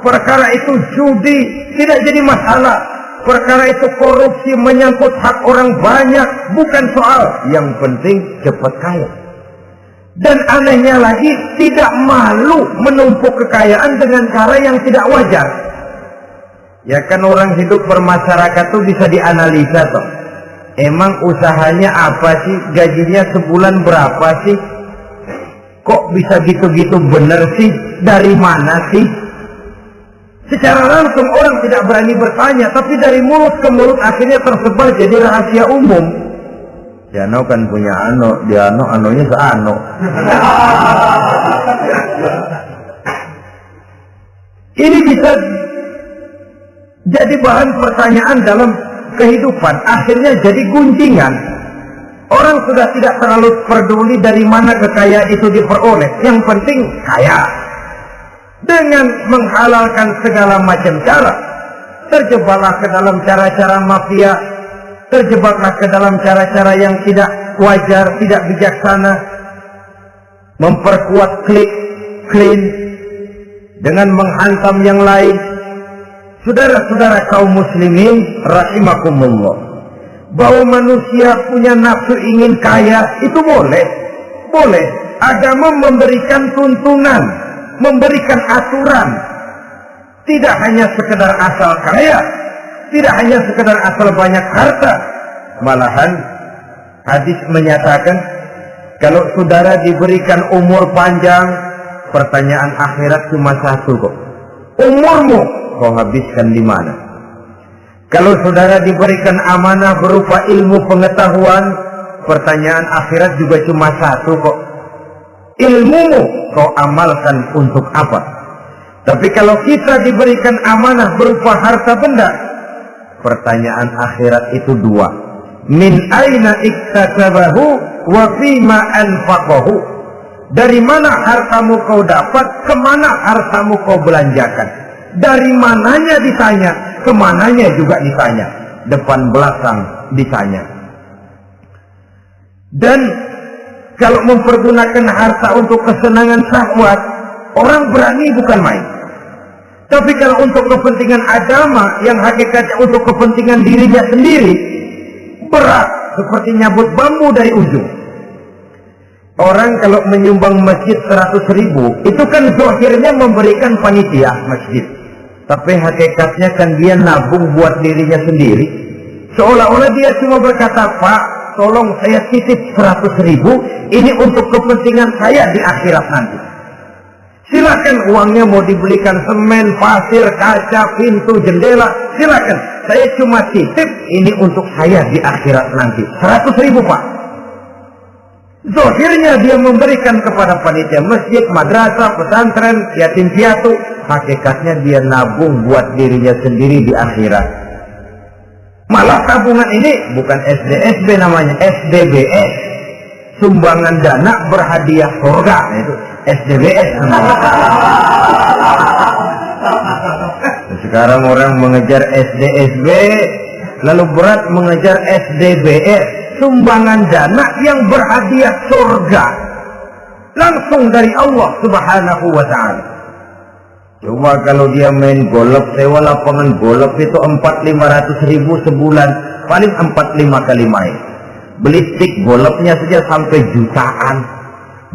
Perkara itu judi, tidak jadi masalah. Perkara itu korupsi, menyangkut hak orang banyak, bukan soal. Yang penting cepat kaya. Dan anehnya lagi, tidak malu menumpuk kekayaan dengan cara yang tidak wajar. Ya kan orang hidup bermasyarakat itu bisa dianalisa toh. Emang usahanya apa sih? Gajinya sebulan berapa sih? Kok bisa gitu-gitu bener sih? Dari mana sih? Secara langsung orang tidak berani bertanya, tapi dari mulut ke mulut akhirnya tersebar jadi rahasia umum. Jano kan punya ano, dia anonya seano. Ini bisa jadi bahan pertanyaan dalam kehidupan, akhirnya jadi gunjingan. Orang sudah tidak terlalu peduli dari mana kekayaan itu diperoleh, yang penting kaya. Dengan menghalalkan segala macam cara, terjebaklah ke dalam cara-cara mafia, terjebaklah ke dalam cara-cara yang tidak wajar, tidak bijaksana, memperkuat klaim dengan menghantam yang lain. Saudara-saudara kaum muslimin rahimakumullah, bahwa manusia punya nafsu ingin kaya itu boleh. Agama memberikan tuntunan, memberikan aturan. Tidak hanya sekedar asal kaya, tidak hanya sekedar asal banyak harta. Malahan hadis menyatakan, kalau saudara diberikan umur panjang, pertanyaan akhirat cuma satu kok. Umurmu kau habiskan di mana? Kalau saudara diberikan amanah berupa ilmu pengetahuan, pertanyaan akhirat juga cuma satu kok. Ilmumu kau amalkan untuk apa? Tapi kalau kita diberikan amanah berupa harta benda, pertanyaan akhirat itu dua. Min aina iktasabahu wa fima anfaqahu. Dari mana hartamu kau dapat, kemana hartamu kau belanjakan. Dari mananya ditanya, kemananya juga ditanya. Depan belakang ditanya. Dan kalau mempergunakan harta untuk kesenangan syahwat, orang berani bukan main. Tapi kalau untuk kepentingan agama, yang hakikatnya untuk kepentingan dirinya sendiri, berat seperti nyabut bambu dari ujung. Orang kalau menyumbang masjid 100.000, itu kan zahirnya memberikan panitia masjid. Tapi hakikatnya kan dia nabung buat dirinya sendiri. Seolah-olah dia cuma berkata, Pak, tolong saya titip 100.000, ini untuk kepentingan saya di akhirat nanti. Silakan uangnya mau dibelikan semen, pasir, kaca, pintu, jendela, silakan. Saya cuma titip, ini untuk saya di akhirat nanti. 100.000 Pak. Zahirnya dia memberikan kepada panitia masjid, madrasah, pesantren, yatim piatu. Hakikatnya dia nabung buat dirinya sendiri di akhirat. Malah tabungan ini bukan SDSB namanya, SDBS. Sumbangan dana berhadiah surga. Itu SDBS namanya. Sekarang orang mengejar SDSB, lalu berat mengejar SDBS. Sumbangan dana yang berhadiah surga langsung dari Allah Subhanahu wa ta'ala. Coba kalau dia main golf, sewa lapangan golf itu 400-500 ribu sebulan, paling 4-5 kali main. Beli stick golfnya saja sampai jutaan.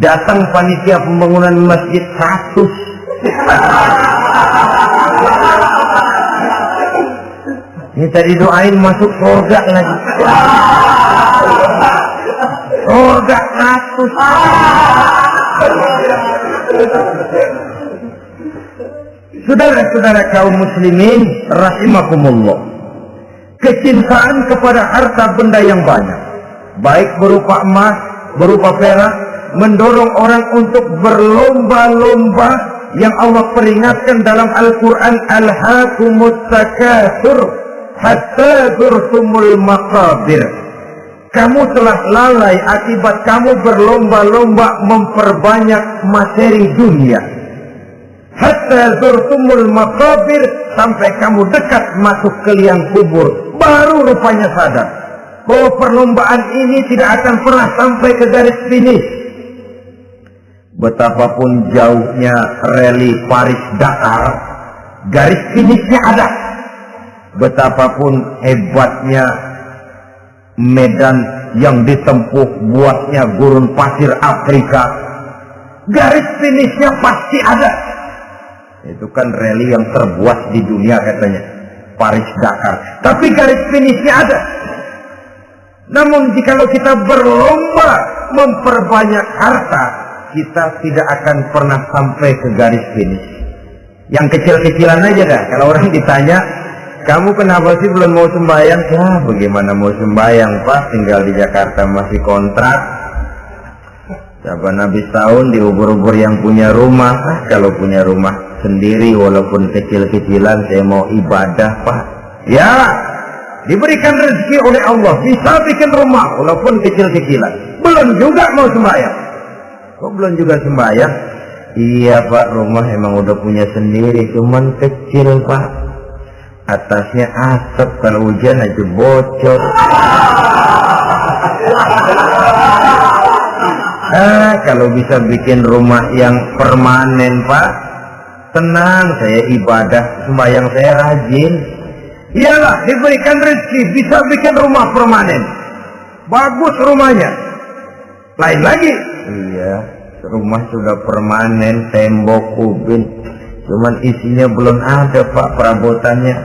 Datang panitia pembangunan masjid 100. Minta didoain masuk surga lagi. Surga 100. Saudara-saudara kaum muslimin rahimakumullah, kecintaan kepada harta benda yang banyak, baik berupa emas, berupa perak, mendorong orang untuk berlomba-lomba yang Allah peringatkan dalam Al-Quran, Alhaakumut takatsur hatta zurtumul maqabir. Kamu telah lalai akibat kamu berlomba-lomba memperbanyak materi dunia. Hatta zurtumul maqabir, sampai kamu dekat masuk ke liang kubur, baru rupanya sadar bahwa perlombaan ini tidak akan pernah sampai ke garis finish. Betapapun jauhnya rally Paris-Dakar, garis finishnya ada. Betapapun hebatnya medan yang ditempuh buatnya gurun pasir Afrika, garis finishnya pasti ada. Itu kan rally yang terbuat di dunia katanya, Paris-Dakar. Tapi garis finishnya ada. Namun jikalau kita berlomba memperbanyak harta, kita tidak akan pernah sampai ke garis finish. Yang kecil-kecilan aja dah. Kalau orang ditanya, kamu kenapa sih belum mau sembahyang? Ya bagaimana mau sembahyang Pak, tinggal di Jakarta masih kontrak. Saban habis tahun diubur-ubur yang punya rumah. Kalau punya rumah sendiri walaupun kecil-kecilan saya mau ibadah Pak. Ya, diberikan rezeki oleh Allah bisa bikin rumah walaupun kecil-kecilan. Belum juga mau sembahyang. Kok belum juga sembahyang? Iya Pak, rumah emang udah punya sendiri, cuman kecil Pak. Atasnya asap, kalau hujan aja bocor. Kalau bisa bikin rumah yang permanen Pak, tenang, saya ibadah, sembahyang saya rajin. Iyalah, diberikan rezeki bisa bikin rumah permanen. Bagus rumahnya. Lain lagi. Iya, rumah sudah permanen, tembok, ubin, cuman isinya belum ada Pak perabotannya.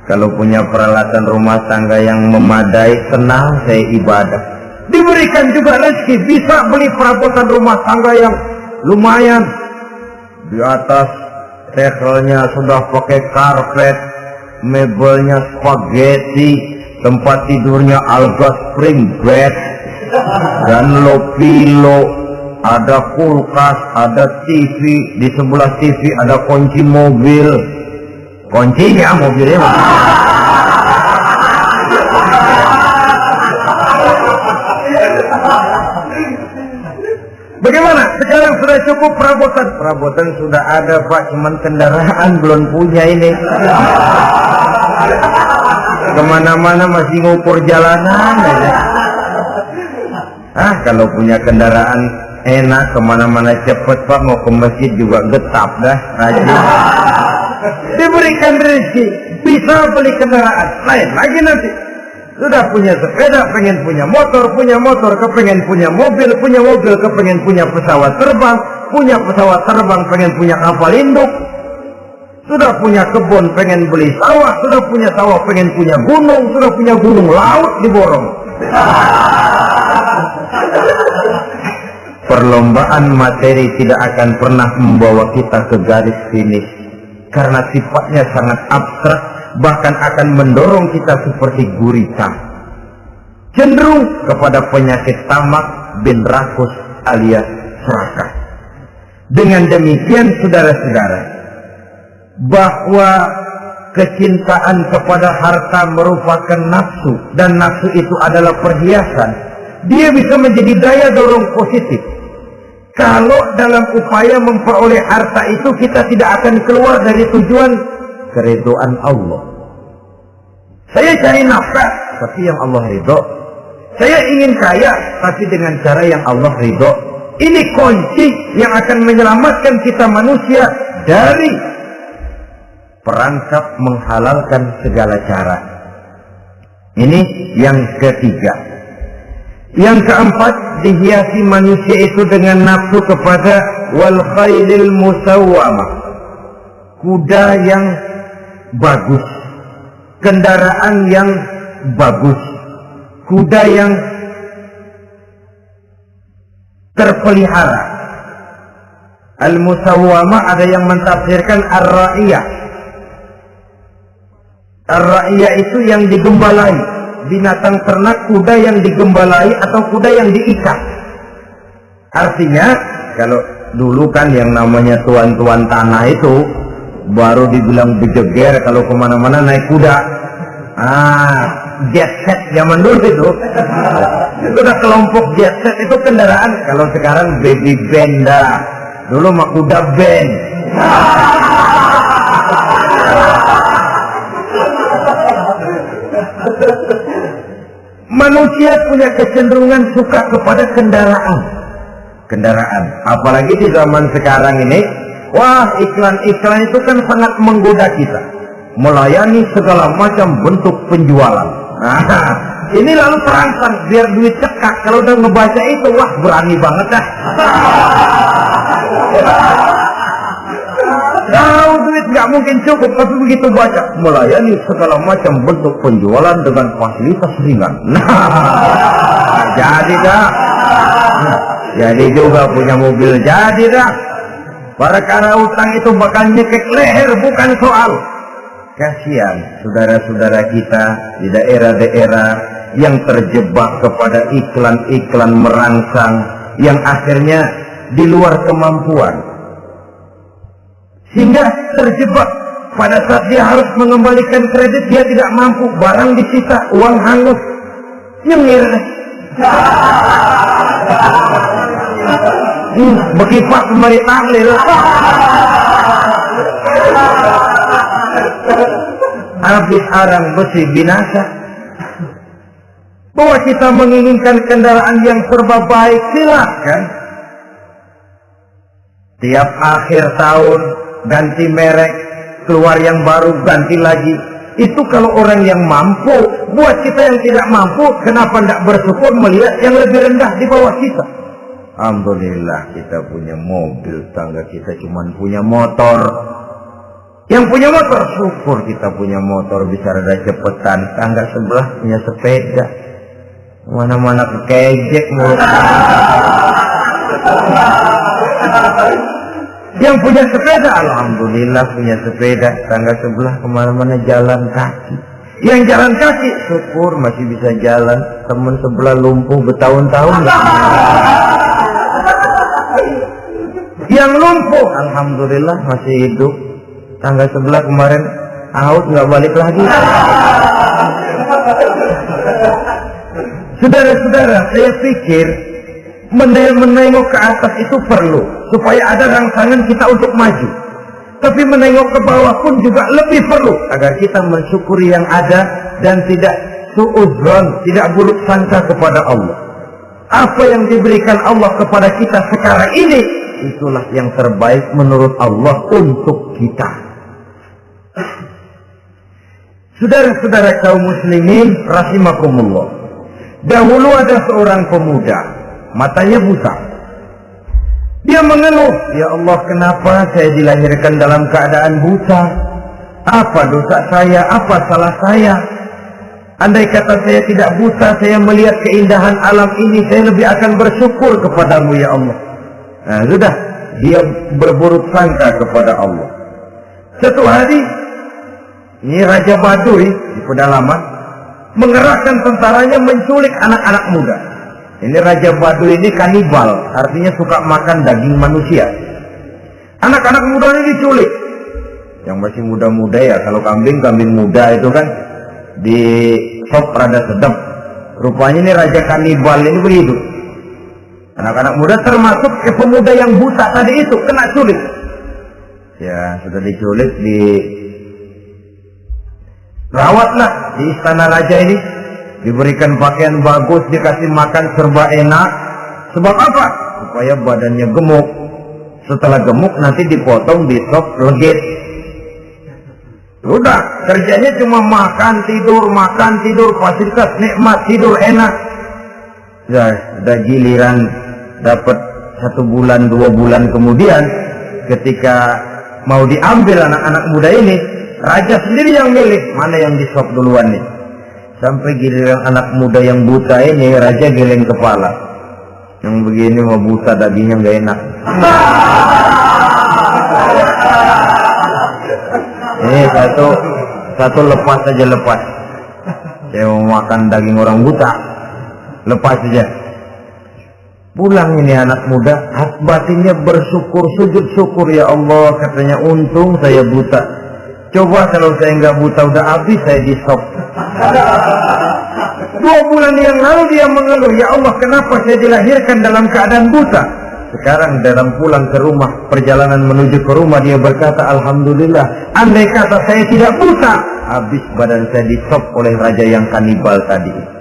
Kalau punya peralatan rumah tangga yang memadai, tenang, saya ibadah. Diberikan juga rezeki bisa beli perabotan rumah tangga yang lumayan. Di atas tekelnya sudah pakai karpet, mebelnya spaghetti, tempat tidurnya alga spring bed dan Lopilo, ada kulkas, ada TV, di sebelah TV ada kunci mobil. Kuncinya mobilnya. Bagaimana? Sekarang sudah cukup perabotan? Perabotan sudah ada Pak, cuman kendaraan belum punya ini. Kemana-mana masih ngukur jalanan aja. Kalau punya kendaraan enak, kemana-mana cepet Pak, mau ke masjid juga getap dah, rajin. Diberikan rezeki, bisa beli kendaraan. Lain lagi nanti. Sudah punya sepeda, pengen punya motor, kepengen punya mobil, kepengen punya pesawat terbang, pengen punya kapal induk. Sudah punya kebun, pengen beli sawah, sudah punya sawah, pengen punya gunung, sudah punya gunung, laut diborong. Perlombaan materi tidak akan pernah membawa kita ke garis finish, karena sifatnya sangat abstrak, bahkan akan mendorong kita seperti gurita, cenderung kepada penyakit tamak bin rakus alias serakah. Dengan demikian saudara-saudara, bahwa kecintaan kepada harta merupakan nafsu, dan nafsu itu adalah perhiasan, dia bisa menjadi daya dorong positif. Kalau dalam upaya memperoleh harta itu kita tidak akan keluar dari tujuan keridhaan Allah. Saya cari nafkah, tapi yang Allah ridho. Saya ingin kaya, tapi dengan cara yang Allah ridho. Ini kunci yang akan menyelamatkan kita manusia dari perangkap menghalalkan segala cara. Ini yang ketiga. Yang keempat, dihiasi manusia itu dengan nafsu kepada wal khailil musawwamah, kuda yang bagus, kendaraan yang bagus, kuda yang terpelihara. Al-musawwamah ada yang mentafsirkan ar-ra'iyah. Ar-ra'iyah itu yang digembalai, binatang ternak, kuda yang digembalai atau kuda yang diikat. Artinya, kalau dulu kan yang namanya tuan-tuan tanah itu baru dibilang bejeger kalau kemana-mana naik kuda. Jet set zaman dulu itu udah kelompok jet set itu kendaraan. Kalau sekarang baby benda, dulu mah kuda band. Manusia punya kecenderungan suka kepada kendaraan. Apalagi di zaman sekarang ini, wah, iklan-iklan itu kan sangat menggoda kita, melayani segala macam bentuk penjualan. Ini lalu terangsang biar duit cekak. Kalau udah ngebaca itu, wah, berani banget dah. Tahu duit nggak mungkin cukup, tapi begitu baca melayani segala macam bentuk penjualan dengan fasilitas ringan. Jadi dah. Jadi juga punya mobil, jadi dah. Para kara utang itu bakal nyekek leher, bukan soal. Kasihan saudara-saudara kita di daerah-daerah yang terjebak kepada iklan-iklan merangsang yang akhirnya di luar kemampuan, sehingga terjebak pada saat dia harus mengembalikan kredit dia tidak mampu, barang disita, uang hangus, nyengir. Bekipak kembali taklil. Habis arang besi binasa. Bahwa kita menginginkan kendaraan yang serba baik, silakan. Tiap akhir tahun ganti merek, keluar yang baru ganti lagi. Itu kalau orang yang mampu. Buat kita yang tidak mampu, kenapa tidak bersyukur melihat yang lebih rendah di bawah kita? Alhamdulillah kita punya mobil, tangga kita cuma punya motor. Yang punya motor syukur kita punya motor bisa rada cepetan. Tangga sebelah punya sepeda, mana-mana kekejek mulu. Yang punya sepeda, alhamdulillah punya sepeda. Tangga sebelah kemana-mana jalan kaki. Yang jalan kaki, syukur masih bisa jalan. Teman sebelah lumpuh bertahun-tahun. Yang lumpuh, alhamdulillah masih hidup. Tangga sebelah kemarin out nggak balik lagi. Saudara-saudara, saya pikir menengok ke atas itu perlu supaya ada rangsangan kita untuk maju. Tapi menengok ke bawah pun juga lebih perlu agar kita mensyukuri yang ada dan tidak suudzon, tidak buruk sangka kepada Allah. Apa yang diberikan Allah kepada kita sekarang ini, itulah yang terbaik menurut Allah untuk kita. Saudara-saudara kaum muslimin rahimakumullah. Dahulu ada seorang pemuda, matanya buta. Dia mengeluh, ya Allah, kenapa saya dilahirkan dalam keadaan buta? Apa dosa saya? Apa salah saya? Andai kata saya tidak buta, saya melihat keindahan alam ini, saya lebih akan bersyukur kepadamu ya Allah. Nah sudah, dia berburuk sangka kepada Allah. Satu hari, ini Raja Baduy di pedalaman mengerahkan tentaranya menculik anak-anak muda. Ini Raja Baduy ini kanibal, artinya suka makan daging manusia. Anak-anak muda ini diculik. Yang masih muda-muda ya, kalau kambing muda itu kan di sop rada sedap. Rupanya ini Raja kanibal ini begitu. Anak-anak muda termasuk ke pemuda yang buta tadi itu kena culik. Ya sudah diculik, rawatlah di istana raja ini, diberikan pakaian bagus, dikasih makan serba enak. Sebab apa? Supaya badannya gemuk. Setelah gemuk nanti dipotong di sop legit. Udah, kerjanya cuma makan tidur, fasilitas nikmat, tidur enak. Ya, udah giliran dapat 1 bulan 2 bulan kemudian, ketika mau diambil anak-anak muda ini, raja sendiri yang milih mana yang di sop duluan nih. Sampai giliran anak muda yang buta ini, raja geleng kepala. Yang begini mau buta dagingnya nggak enak. Ini satu lepas saja lepas. Saya mau makan daging orang buta, lepas saja. Pulang ini anak muda, batinnya bersyukur, sujud syukur, ya Allah, katanya untung saya buta. Coba kalau saya nggak buta udah habis saya di sop. 2 bulan yang lalu dia mengeluh, ya Allah kenapa saya dilahirkan dalam keadaan buta. Sekarang dalam pulang ke rumah, perjalanan menuju ke rumah, dia berkata, alhamdulillah, andai kata saya tidak buta, habis badan saya di sop oleh raja yang kanibal tadi.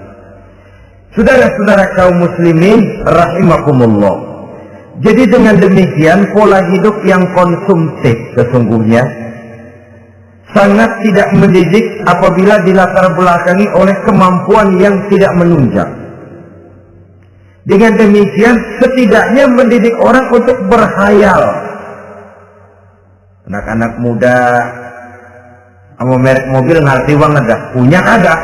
Saudara-saudara kaum muslimin rahimakumullah. Jadi dengan demikian pola hidup yang konsumtif sesungguhnya sangat tidak mendidik apabila dilatar belakangi oleh kemampuan yang tidak menunjang. Dengan demikian setidaknya mendidik orang untuk berkhayal. Anak-anak muda sama merek mobil ngerti banget dah, punya kagak?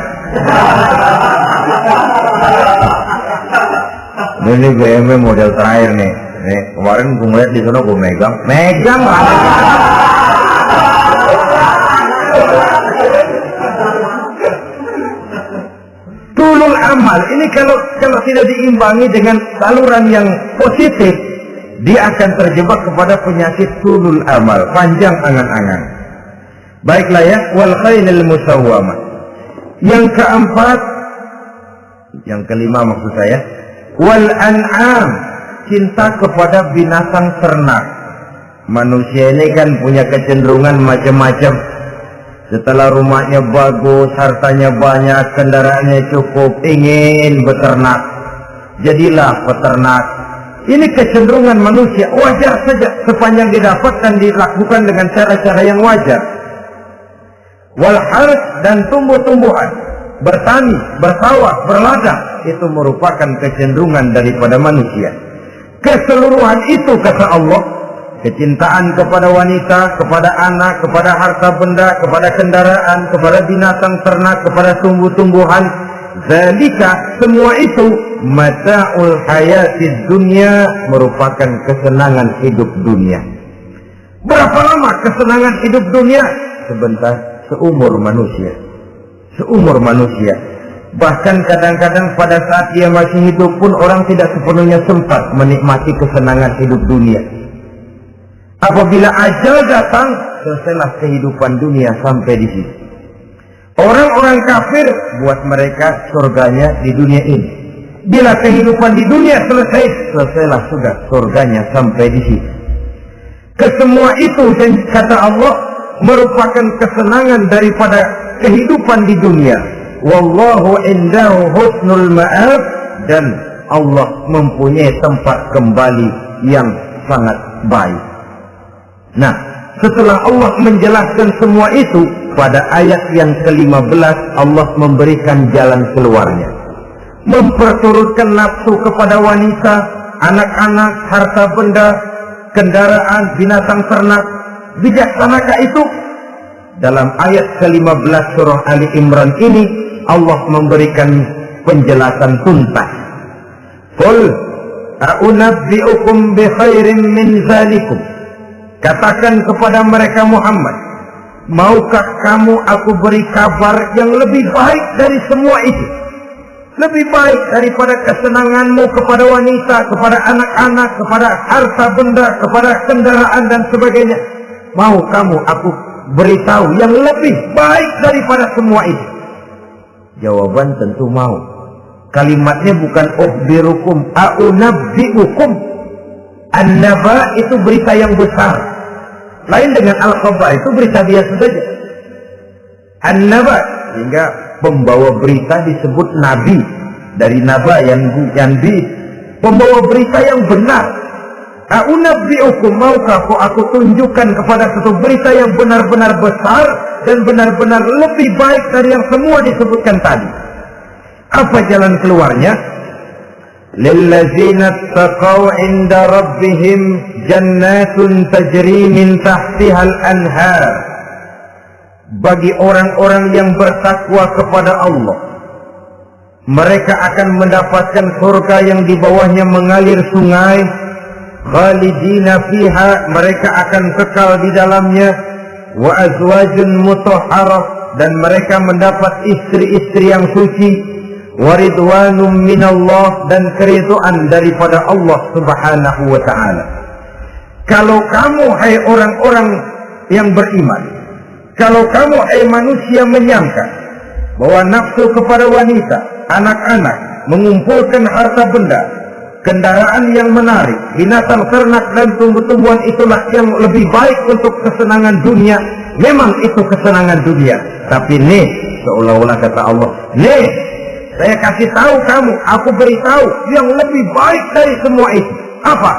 Ini BMW model terakhir nih. Nih kemarin gue ngeliat di sana, gue megang. Tulul amal ini kalau tidak diimbangi dengan saluran yang positif, dia akan terjebak kepada penyakit tulul amal, panjang angan-angan. Baiklah ya, wal khailil musawwamah. Yang keempat, yang kelima maksud saya, wal an'am, cinta kepada binatang ternak. Manusia ini kan punya kecenderungan macam-macam. Setelah rumahnya bagus, hartanya banyak, kendaraannya cukup, ingin beternak. Jadilah peternak. Ini kecenderungan manusia, wajar saja sepanjang didapatkan dilakukan dengan cara-cara yang wajar. Wal harth, dan tumbuh-tumbuhan, bertani, bersawah, berladang, itu merupakan kecenderungan daripada manusia. Keseluruhan itu kata Allah, kecintaan kepada wanita, kepada anak, kepada harta benda, kepada kendaraan, kepada binatang ternak, kepada tumbuh-tumbuhan, zalika, semua itu mata'ul hayatid dunya, merupakan kesenangan hidup dunia. Berapa lama kesenangan hidup dunia? Sebentar, seumur manusia. Seumur manusia. Bahkan kadang-kadang pada saat dia masih hidup pun orang tidak sepenuhnya sempat menikmati kesenangan hidup dunia. Apabila ajal datang, selesailah kehidupan dunia sampai di situ. Orang-orang kafir, buat mereka surganya di dunia ini. Bila kehidupan di dunia selesai, selesailah sudah surganya sampai di situ. Kesemua itu, dan kata Allah, merupakan kesenangan daripada kehidupan di dunia. Wallahu indahu husnul ma'ab, dan Allah mempunyai tempat kembali yang sangat baik. Nah, setelah Allah menjelaskan semua itu, pada ayat yang ke-15 Allah memberikan jalan keluarnya. Memperturutkan nafsu kepada wanita, anak-anak, harta benda, kendaraan, binatang ternak. Bijaksanakah itu? Dalam ayat ke-15 surah Ali Imran ini, Allah memberikan penjelasan tuntas. Qul a'unabbi'ukum bi khairin min zalikum. Katakan kepada mereka Muhammad, maukah kamu aku beri kabar yang lebih baik dari semua itu? Lebih baik daripada kesenanganmu kepada wanita, kepada anak-anak, kepada harta benda, kepada kendaraan dan sebagainya. Mau kamu aku beritahu yang lebih baik daripada semua itu? Jawaban tentu mau. Kalimatnya bukan ukhbirukum, a'unabbi'ukum. An-naba itu berita yang besar. Lain dengan al-khabar, itu berita biasa saja. An-naba, sehingga pembawa berita disebut nabi. Dari naba yang bi, pembawa berita yang benar. A'unabbi'ukum, maukah aku tunjukkan kepada satu berita yang benar-benar besar dan benar-benar lebih baik dari yang semua disebutkan tadi. Apa jalan keluarnya? Lillazina taqaw 'inda rabbihim jannatun tajri min tahtihal anhar. Bagi orang-orang yang bertakwa kepada Allah, mereka akan mendapatkan surga yang di bawahnya mengalir sungai. Khalidina fiha, mereka akan kekal di dalamnya. Wa azwajun mutahharah, dan mereka mendapat istri-istri yang suci. Waridwanum minallah, dan keridhaan daripada Allah subhanahu wa ta'ala. Kalau kamu hai orang-orang yang beriman, kalau kamu hai manusia menyangka bahwa nafsu kepada wanita, anak-anak, mengumpulkan harta benda, kendaraan yang menarik, binatang ternak dan tumbuh-tumbuhan itulah yang lebih baik untuk kesenangan dunia, memang itu kesenangan dunia. Tapi nih, seolah-olah kata Allah, nih saya kasih tahu kamu, aku beritahu yang lebih baik dari semua itu. Apa?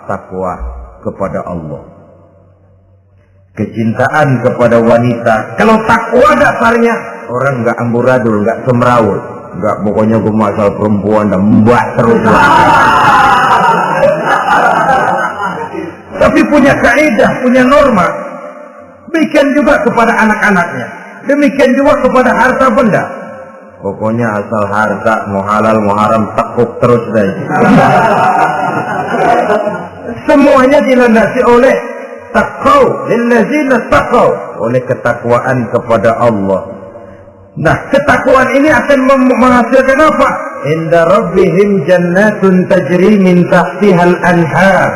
Takwa kepada Allah. Kecintaan kepada wanita. Kalau takwa dasarnya, orang nggak amburadul, nggak semrawut, nggak pokoknya gue masal perempuan dan mbak terus. Tapi punya kaidah, punya norma. Demikian juga kepada anak-anaknya. Demikian juga kepada harta benda. Pokoknya asal harta, mau halal, mau haram, tekuk terus saja. Semuanya dilandasi oleh taqaw lillazina taqaw, oleh ketakwaan kepada Allah. Nah, ketakwaan ini akan menghasilkan apa? Inda rabbihim jannatun tajri min tahtihal anhar,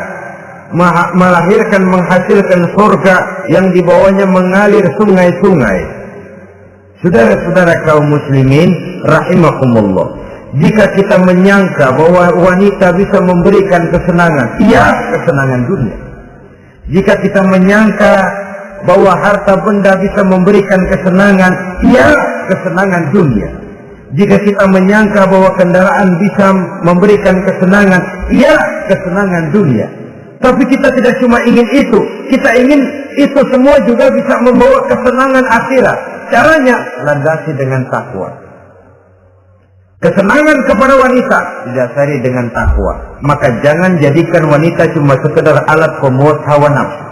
menghasilkan surga yang di bawahnya mengalir sungai-sungai. Saudara-saudara kaum muslimin rahimakumullah, jika kita menyangka bahwa wanita bisa memberikan kesenangan, iya, kesenangan dunia. Jika kita menyangka bahwa harta benda bisa memberikan kesenangan, iya, kesenangan dunia. Jika kita menyangka bahwa kendaraan bisa memberikan kesenangan, iya, kesenangan dunia. Tapi kita tidak cuma ingin itu, kita ingin itu semua juga bisa membawa kesenangan akhirat. Caranya landasi dengan takwa. Kesenangan kepada wanita didasari dengan takwa. Maka jangan jadikan wanita cuma sekedar alat pemuas hawa nafsu.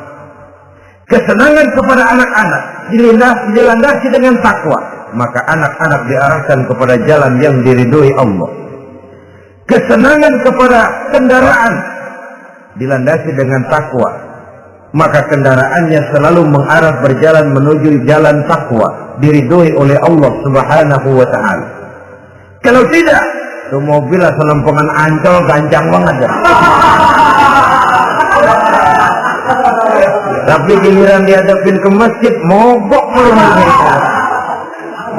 Kesenangan kepada anak-anak dilandasi dengan takwa. Maka anak-anak diarahkan kepada jalan yang diridhoi Allah. Kesenangan kepada kendaraan dilandasi dengan takwa. Maka kendaraannya selalu mengarah berjalan menuju jalan takwa, diridhoi oleh Allah Subhanahu wa ta'ala. Kalau tidak, itu mobil selempengan Ancol gancang banget ya. Tapi giliran dihadapin ke masjid, mogok mulai.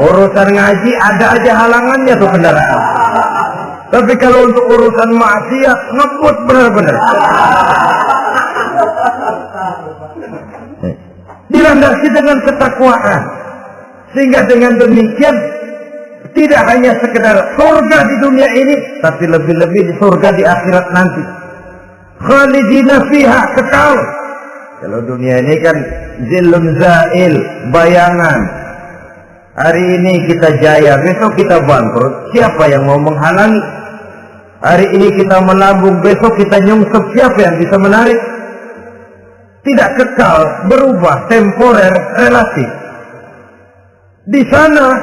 Urusan ngaji ada aja halangannya tuh kendaraan. Tapi kalau untuk urusan maksiat, ngebut benar-benar. Dilandasi dengan ketakwaan, sehingga dengan demikian tidak hanya sekedar surga di dunia ini, tapi lebih-lebih di surga di akhirat nanti. Khalidina fiha, kekal. Kalau dunia ini kan zillun zail, bayangan. Hari ini kita jaya, besok kita bangkrut. Siapa yang mau menghalangi? Hari ini kita melambung, besok kita nyungsep. Siapa yang bisa menarik? Tidak kekal, berubah, temporer, relatif. Di sana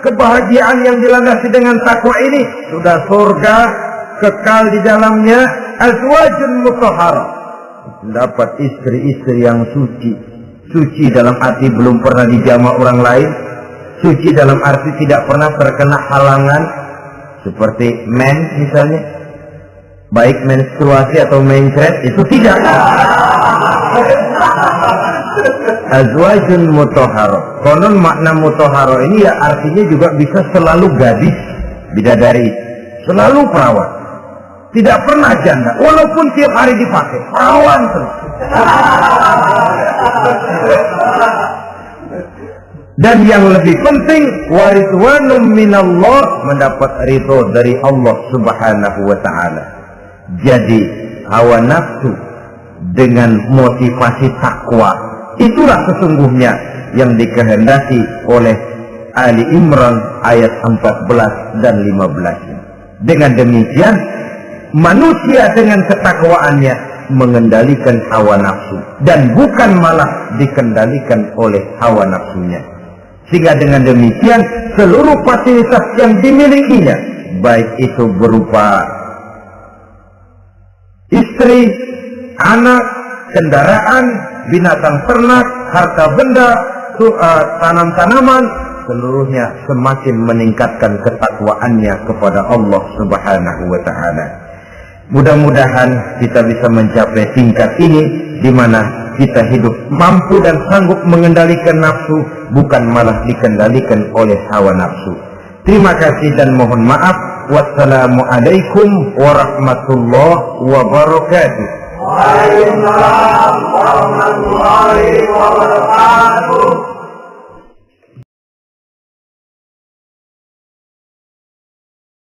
kebahagiaan yang dilandasi dengan takwa ini sudah surga, kekal di dalamnya, azwajun mutahharah. Dapat istri-istri yang suci. Suci dalam arti belum pernah dijamah orang lain. Suci dalam arti tidak pernah terkena halangan, seperti mens misalnya, baik menstruasi atau mencret, itu tidak. Azwajun mutahharah. Konon makna mutahharah ini ya artinya juga bisa selalu gadis, bidadari, selalu perawan, tidak pernah janda, walaupun tiap hari dipakai, perawan terus. Dan yang lebih penting, waridwanum minallah, mendapat ridho dari Allah Subhanahu wa ta'ala. Jadi hawa nafsu dengan motivasi takwa, itulah sesungguhnya yang dikehendaki oleh Ali Imran ayat 14 dan 15. Dengan demikian, manusia dengan ketakwaannya mengendalikan hawa nafsu, dan bukan malah dikendalikan oleh hawa nafsunya. Sehingga dengan demikian seluruh fasilitas yang dimilikinya, baik itu berupa istri, anak, kendaraan, binatang ternak, harta benda, tanam-tanaman, seluruhnya semakin meningkatkan ketakwaannya kepada Allah Subhanahu wa ta'ala. Mudah-mudahan kita bisa mencapai tingkat ini, di mana kita hidup mampu dan sanggup mengendalikan nafsu, bukan malah dikendalikan oleh hawa nafsu. Terima kasih dan mohon maaf. Wassalamualaikum warahmatullahi wabarakatuh. Waalaikumsalam warahmatullahi